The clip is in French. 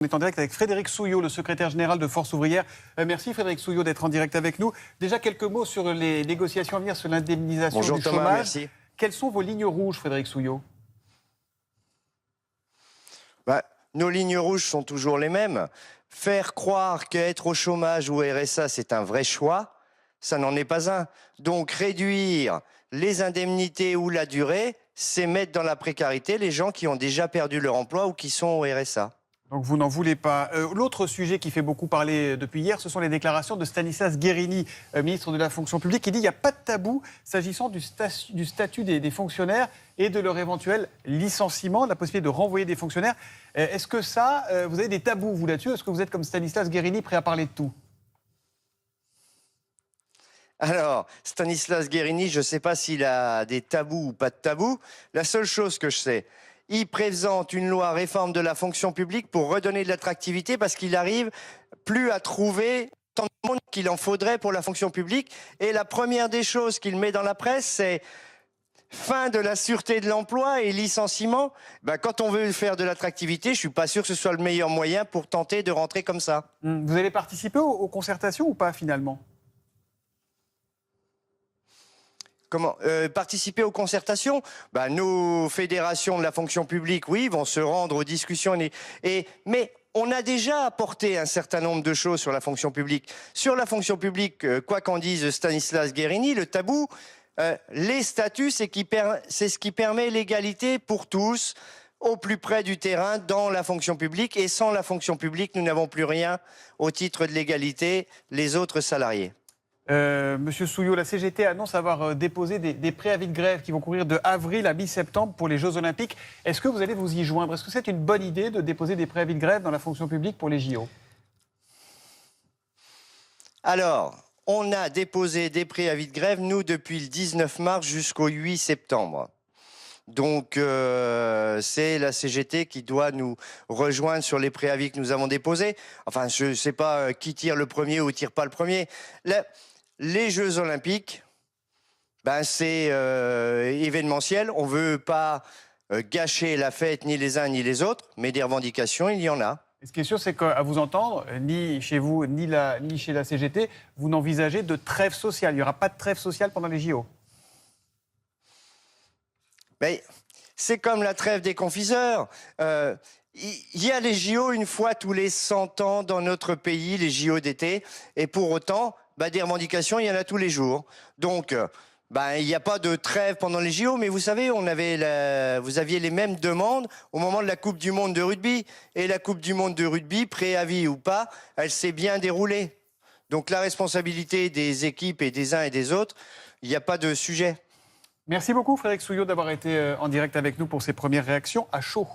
On est en direct avec Frédéric Souillot, le secrétaire général de Force ouvrière. Merci Frédéric Souillot d'être en direct avec nous. Déjà quelques mots sur les négociations à venir sur l'indemnisation du Thomas, chômage. merci. Quelles sont vos lignes rouges, Frédéric Souillot? Nos lignes rouges sont toujours les mêmes. Faire croire qu'être au chômage ou RSA, c'est un vrai choix, ça n'en est pas un. Donc réduire les indemnités ou la durée, c'est mettre dans la précarité les gens qui ont déjà perdu leur emploi ou qui sont au RSA. Donc vous n'en voulez pas. L'autre sujet qui fait beaucoup parler depuis hier, ce sont les déclarations de Stanislas Guerini, ministre de la fonction publique, qui dit qu'il n'y a pas de tabou s'agissant du statut des fonctionnaires et de leur éventuel licenciement, la possibilité de renvoyer des fonctionnaires. Est-ce que ça, vous avez des tabous, vous, là-dessus? Est-ce que vous êtes comme Stanislas Guerini, prêt à parler de tout? Alors, Stanislas Guerini, je ne sais pas s'il a des tabous ou pas de tabous. La seule chose que je sais, il présente une loi réforme de la fonction publique pour redonner de l'attractivité parce qu'il arrive plus à trouver tant de monde qu'il en faudrait pour la fonction publique. Et la première des choses qu'il met dans la presse, c'est fin de la sûreté de l'emploi et licenciement. Quand on veut faire de l'attractivité, je ne suis pas sûr que ce soit le meilleur moyen pour tenter de rentrer comme ça. Vous allez participer aux concertations ou pas, finalement? Comment participer aux concertations? Nos fédérations de la fonction publique, oui, vont se rendre aux discussions. Mais on a déjà apporté un certain nombre de choses sur la fonction publique. Sur la fonction publique, quoi qu'en dise Stanislas Guerini, le tabou, les statuts, c'est ce qui permet l'égalité pour tous, au plus près du terrain, dans la fonction publique. Et sans la fonction publique, nous n'avons plus rien au titre de l'égalité, les autres salariés. Monsieur Souillot, la CGT annonce avoir déposé des préavis de grève qui vont courir de avril à mi-septembre pour les Jeux Olympiques. Est-ce que vous allez vous y joindre? Est-ce que c'est une bonne idée de déposer des préavis de grève dans la fonction publique pour les JO? Alors, on a déposé des préavis de grève, nous, depuis le 19 mars jusqu'au 8 septembre. Donc, c'est la CGT qui doit nous rejoindre sur les préavis que nous avons déposés. Enfin, je ne sais pas qui tire le premier ou tire pas le premier. Les Jeux Olympiques, c'est événementiel. On ne veut pas gâcher la fête, ni les uns ni les autres, mais des revendications, il y en a. Et ce qui est sûr, c'est qu'à vous entendre, ni chez vous, ni chez la CGT, vous n'envisagez de trêve sociale. Il n'y aura pas de trêve sociale pendant les JO. C'est comme la trêve des confiseurs. Il y a les JO une fois tous les 100 ans dans notre pays, les JO d'été. Et pour autant, des revendications, il y en a tous les jours. Donc, il n'y a pas de trêve pendant les JO. Mais vous savez, vous aviez les mêmes demandes au moment de la Coupe du Monde de rugby. Et la Coupe du Monde de rugby, préavis ou pas, elle s'est bien déroulée. Donc la responsabilité des équipes et des uns et des autres, il n'y a pas de sujet. Merci beaucoup Frédéric Souillot d'avoir été en direct avec nous pour ces premières réactions à chaud.